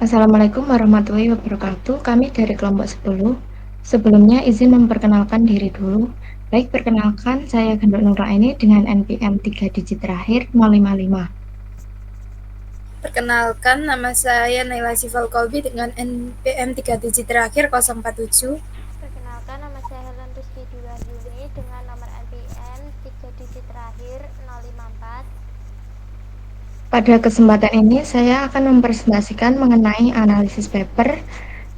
Assalamualaikum warahmatullahi wabarakatuh. Kami dari kelompok 10. Sebelumnya izin memperkenalkan diri dulu. Baik, perkenalkan saya Gendut Nuraini dengan NPM 3 digit terakhir 055. Perkenalkan, nama saya Naila Sifal Kolbi dengan NPM 3 digit terakhir 047. Perkenalkan, nama saya Helen Rizky Wahyuni dengan nomor NPM 3 digit terakhir 054. Pada kesempatan ini saya akan mempresentasikan mengenai analisis paper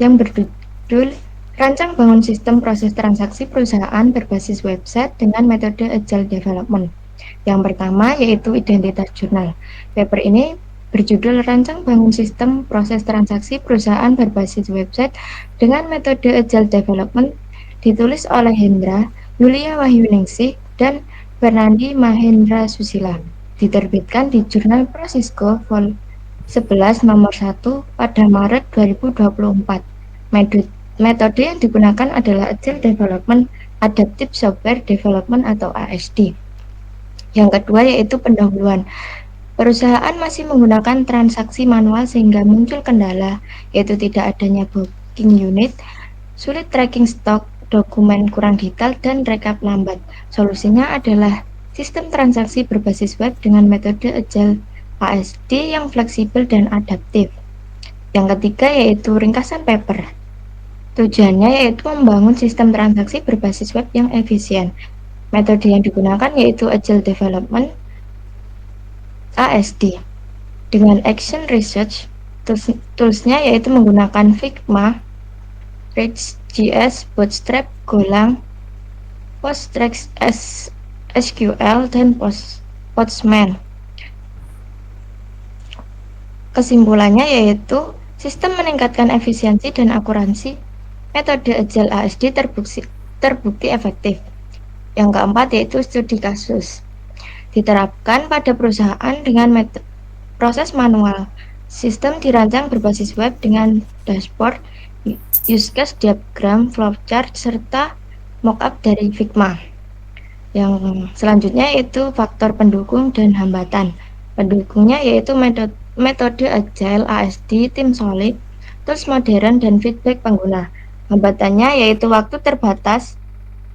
yang berjudul Rancang Bangun Sistem Proses Transaksi Perusahaan Berbasis Website dengan Metode Agile Development. Yang pertama yaitu identitas jurnal. Paper ini berjudul Rancang Bangun Sistem Proses Transaksi Perusahaan Berbasis Website dengan Metode Agile Development, ditulis oleh Hendra Yulia Wahyuningsih dan Fernandi Mahendra Susila, diterbitkan di Jurnal Prasisco Vol 11 nomor 1 pada Maret 2024. Metode yang digunakan adalah Agile Development Adaptive Software Development atau ASD. Yang kedua yaitu pendahuluan. Perusahaan masih menggunakan transaksi manual sehingga muncul kendala, yaitu tidak adanya booking unit, sulit tracking stok, dokumen kurang detail, dan rekap lambat. Solusinya adalah sistem transaksi berbasis web dengan metode Agile ASD yang fleksibel dan adaptif. Yang ketiga yaitu ringkasan paper. Tujuannya yaitu membangun sistem transaksi berbasis web yang efisien. Metode yang digunakan yaitu Agile Development ASD. Dengan Action Research, toolsnya yaitu menggunakan Figma, React.js, Bootstrap, Golang, PostgreSQL, dan Postman. Kesimpulannya yaitu sistem meningkatkan efisiensi dan akuransi. Metode Agile ASD terbukti efektif. Yang keempat yaitu studi kasus. Diterapkan pada perusahaan dengan proses manual. Sistem dirancang berbasis web dengan dashboard, use case diagram, flowchart, serta mockup dari Figma. Yang selanjutnya yaitu faktor pendukung dan hambatan. Pendukungnya yaitu metode Agile ASD, tim solid, tools modern, dan feedback pengguna. Hambatannya yaitu waktu terbatas,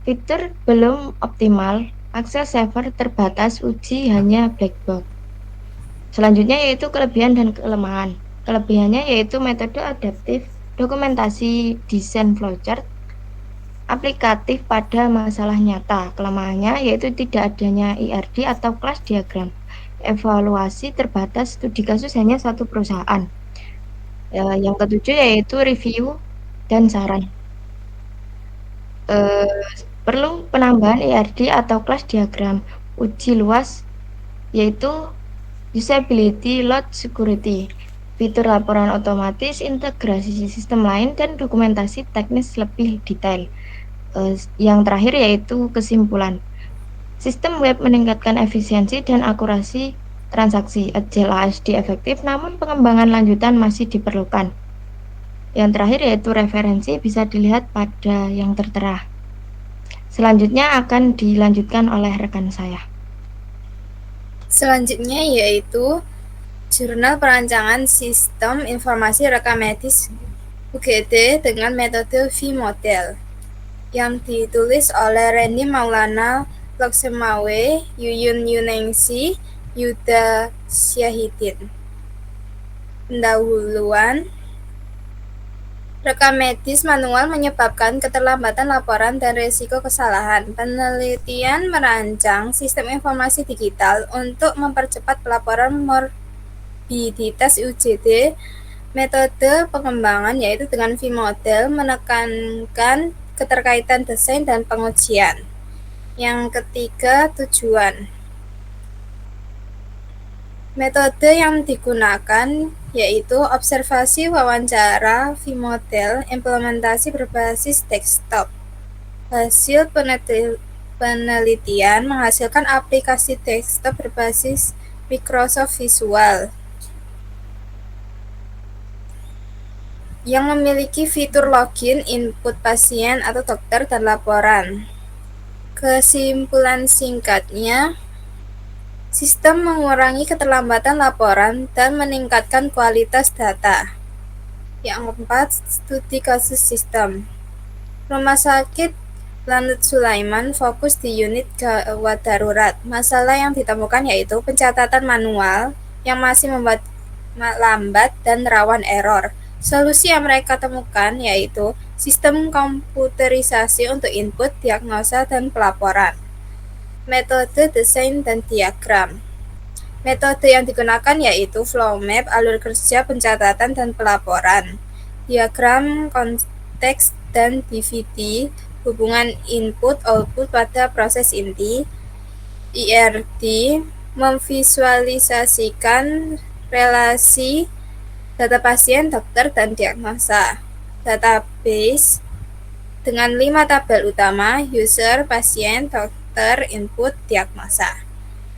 fitur belum optimal, akses server terbatas, uji hanya black box. Selanjutnya yaitu kelebihan dan kelemahan. Kelebihannya yaitu metode adaptif, dokumentasi desain flowchart, aplikatif pada masalah nyata. Kelemahannya yaitu tidak adanya IRD atau class diagram. Evaluasi terbatas, studi kasus hanya satu perusahaan. Yang ketujuh yaitu review dan saran. Perlu penambahan IRD atau class diagram. Uji luas yaitu usability, load security, fitur laporan otomatis, integrasi sistem lain, dan dokumentasi teknis lebih detail. Yang terakhir yaitu kesimpulan. Sistem web meningkatkan efisiensi dan akurasi transaksi. Agile ASD efektif, namun pengembangan lanjutan masih diperlukan. Yang terakhir yaitu referensi bisa dilihat pada yang tertera. Selanjutnya akan dilanjutkan oleh rekan saya. Selanjutnya yaitu Jurnal Perancangan Sistem Informasi Rekam Medis UGD dengan metode V-Model yang ditulis oleh Randy Maulana, Loksemawe, Yuyun Yuningsi, Yuda Syahidin. Pendahuluan, rekam medis manual menyebabkan keterlambatan laporan dan risiko kesalahan. Penelitian merancang sistem informasi digital untuk mempercepat pelaporan morbiditas UGD. Metode pengembangan yaitu dengan V-Model menekankan keterkaitan desain dan pengujian. Yang ketiga, tujuan. Metode yang digunakan yaitu observasi, wawancara, V-Model, implementasi berbasis desktop. Hasil penelitian menghasilkan aplikasi desktop berbasis Microsoft Visual yang memiliki fitur login, input pasien atau dokter, dan laporan. Kesimpulan singkatnya, sistem mengurangi keterlambatan laporan dan meningkatkan kualitas data. Yang keempat, studi kasus sistem. Rumah sakit Lanut Sulaiman fokus di unit gawat darurat. Masalah yang ditemukan yaitu pencatatan manual yang masih membuat lambat dan rawan error. Solusi yang mereka temukan yaitu sistem komputerisasi untuk input, diagnosa, dan pelaporan. Metode desain dan diagram. Metode yang digunakan yaitu flow map, alur kerja, pencatatan, dan pelaporan. Diagram konteks dan DVD, hubungan input-output pada proses inti. IRD, memvisualisasikan relasi data pasien, dokter, dan diagnosa. Database dengan 5 tabel utama, user, pasien, dokter, input, diagnosa.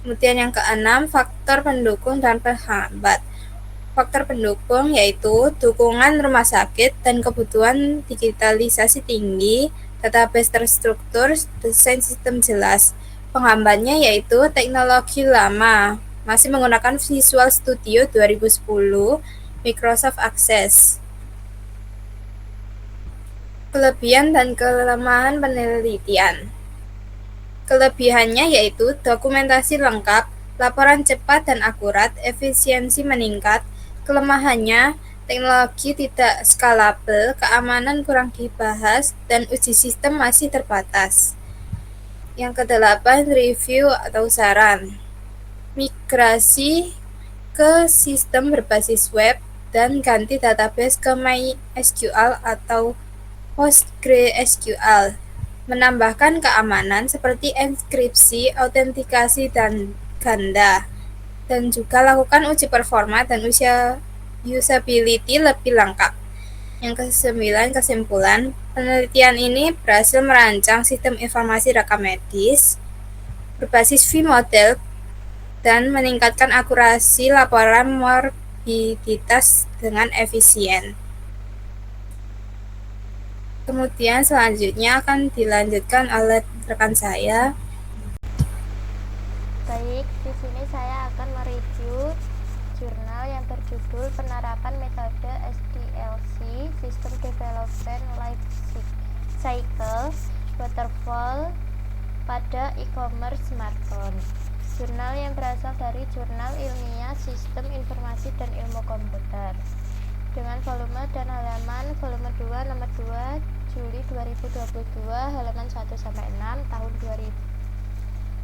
Kemudian yang keenam, faktor pendukung dan penghambat. Faktor pendukung yaitu dukungan rumah sakit dan kebutuhan digitalisasi tinggi, database terstruktur, desain sistem jelas. Penghambatnya yaitu teknologi lama, masih menggunakan Visual Studio 2010, Microsoft Access. Kelebihan dan kelemahan penelitian. Kelebihannya yaitu dokumentasi lengkap, laporan cepat dan akurat, efisiensi meningkat. Kelemahannya, teknologi tidak skalabel, keamanan kurang dibahas, dan uji sistem masih terbatas. Yang kedelapan, review atau saran. Migrasi ke sistem berbasis web dan ganti database ke MySQL atau PostgreSQL. Menambahkan keamanan seperti enkripsi, autentikasi, dan ganda. Dan juga lakukan uji performa dan usability lebih lengkap. Yang kesembilan, kesimpulan. Penelitian ini berhasil merancang sistem informasi rekam medis berbasis V-model dan meningkatkan akurasi laporan morbiditas dengan efisien. Kemudian selanjutnya akan dilanjutkan oleh rekan saya. Baik, di sini saya akan mereview jurnal yang berjudul Penerapan Metode SDLC System Development Life Cycle Waterfall pada e-commerce smartphone. Jurnal yang berasal dari Jurnal Ilmiah Sistem Informasi dan Ilmu Komputer dengan volume dan halaman volume 2 nomor 2 Juli 2022 halaman 1-6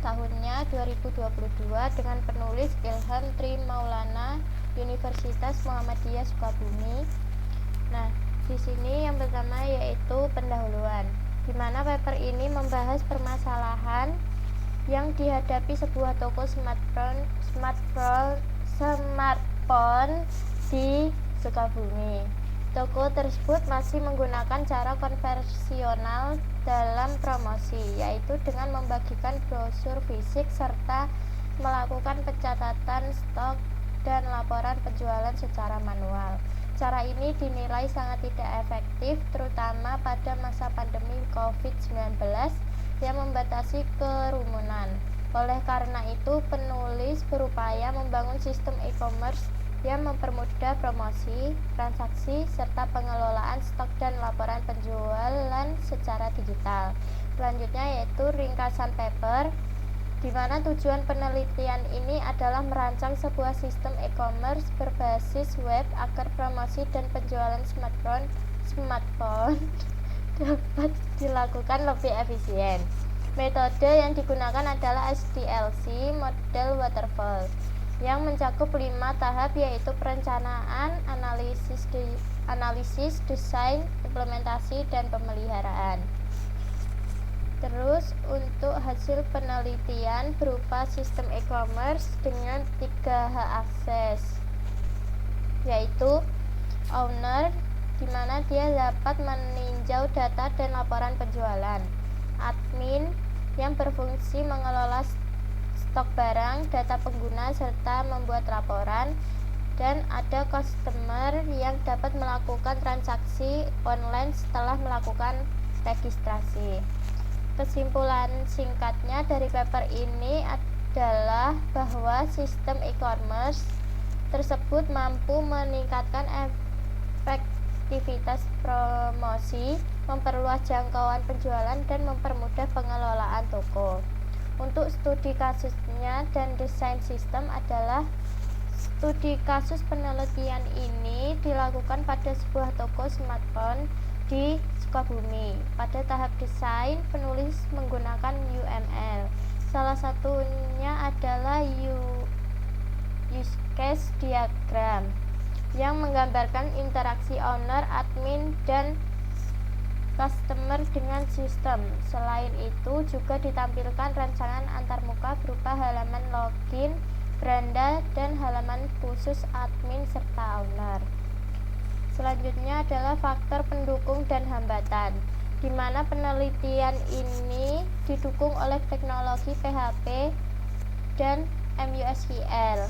tahunnya 2022 dengan penulis Ilham Tri Maulana Universitas Muhammadiyah Sukabumi. Nah, di sini yang pertama yaitu pendahuluan, di mana paper ini membahas permasalahan yang dihadapi sebuah toko smartphone di Sukabumi. Toko tersebut masih menggunakan cara konvensional dalam promosi, yaitu dengan membagikan brosur fisik serta melakukan pencatatan stok dan laporan penjualan secara manual. Cara ini dinilai sangat tidak efektif, terutama pada masa pandemi COVID-19 yang membatasi kerumunan. Oleh karena itu, penulis berupaya membangun sistem e-commerce yang mempermudah promosi, transaksi, serta pengelolaan stok dan laporan penjualan secara digital. Selanjutnya yaitu ringkasan paper, di mana tujuan penelitian ini adalah merancang sebuah sistem e-commerce berbasis web agar promosi dan penjualan smartphone dapat dilakukan lebih efisien. Metode yang digunakan adalah SDLC model waterfall yang mencakup 5 tahap, yaitu perencanaan, analisis, desain, implementasi, dan pemeliharaan. Terus untuk hasil penelitian berupa sistem e-commerce dengan 3H akses, yaitu owner, di mana dia dapat meninjau data dan laporan penjualan; admin, yang berfungsi mengelola stok barang, data pengguna, serta membuat laporan; dan ada customer yang dapat melakukan transaksi online setelah melakukan registrasi. Kesimpulan singkatnya dari paper ini adalah bahwa sistem e-commerce tersebut mampu meningkatkan aktivitas promosi, memperluas jangkauan penjualan, dan mempermudah pengelolaan toko. Untuk studi kasusnya dan desain sistem adalah studi kasus. Penelitian ini dilakukan pada sebuah toko smartphone di Sukabumi. Pada tahap desain, penulis menggunakan UML. Salah satunya adalah use case diagram yang menggambarkan interaksi owner, admin, dan customer dengan sistem. Selain itu juga ditampilkan rancangan antarmuka berupa halaman login, beranda, dan halaman khusus admin serta owner. Selanjutnya adalah faktor pendukung dan hambatan, di mana penelitian ini didukung oleh teknologi PHP dan MUSQL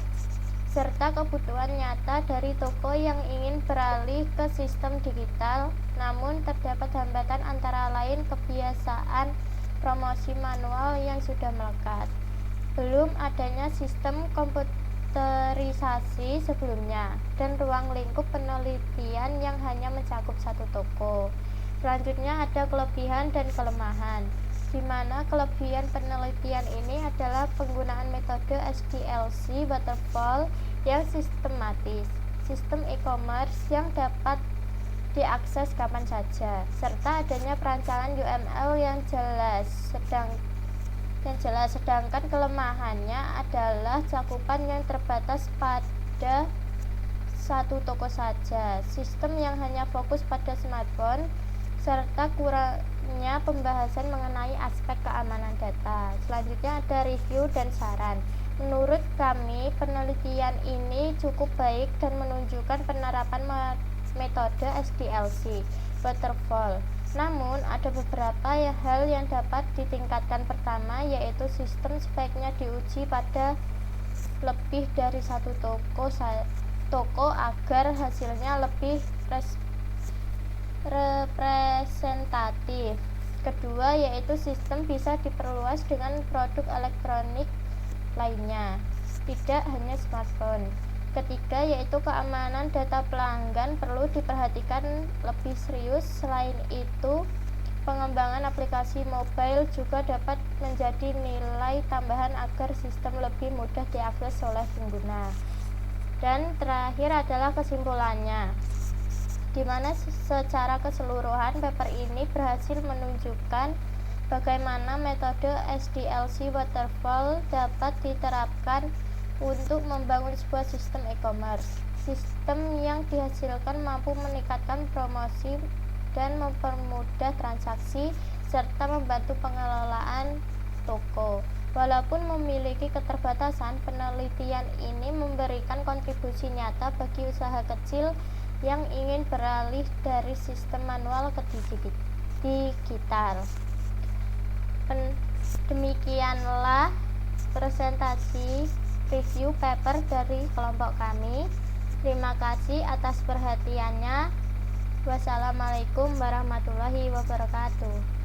serta kebutuhan nyata dari toko yang ingin beralih ke sistem digital. Namun terdapat hambatan antara lain kebiasaan promosi manual yang sudah melekat, belum adanya sistem komputerisasi sebelumnya, dan ruang lingkup penelitian yang hanya mencakup satu toko. Selanjutnya ada kelebihan dan kelemahan, di mana kelebihan penelitian ini adalah penggunaan metode SDLC waterfall yang sistematis, sistem e-commerce yang dapat diakses kapan saja, serta adanya perancangan UML yang jelas. Sedangkan kelemahannya adalah cakupan yang terbatas pada satu toko saja, sistem yang hanya fokus pada smartphone, serta kurangnya pembahasan mengenai aspek keamanan data. Selanjutnya ada review dan saran. Menurut kami, penelitian ini cukup baik dan menunjukkan penerapan metode SDLC waterfall. Namun, ada beberapa hal yang dapat ditingkatkan. Pertama, yaitu sistem sebaiknya diuji pada lebih dari satu toko agar hasilnya lebih representatif. Kedua, yaitu sistem bisa diperluas dengan produk elektronik lainnya, tidak hanya smartphone. Ketiga, yaitu keamanan data pelanggan perlu diperhatikan lebih serius. Selain itu, pengembangan aplikasi mobile juga dapat menjadi nilai tambahan agar sistem lebih mudah diakses oleh pengguna. Dan terakhir adalah kesimpulannya, di mana secara keseluruhan paper ini berhasil menunjukkan bagaimana metode SDLC waterfall dapat diterapkan untuk membangun sebuah sistem e-commerce. Sistem yang dihasilkan mampu meningkatkan promosi dan mempermudah transaksi serta membantu pengelolaan toko. Walaupun memiliki keterbatasan, penelitian ini memberikan kontribusi nyata bagi usaha kecil yang ingin beralih dari sistem manual ke digital. Demikianlah presentasi review paper dari kelompok kami. Terima kasih atas perhatiannya. Wassalamualaikum warahmatullahi wabarakatuh.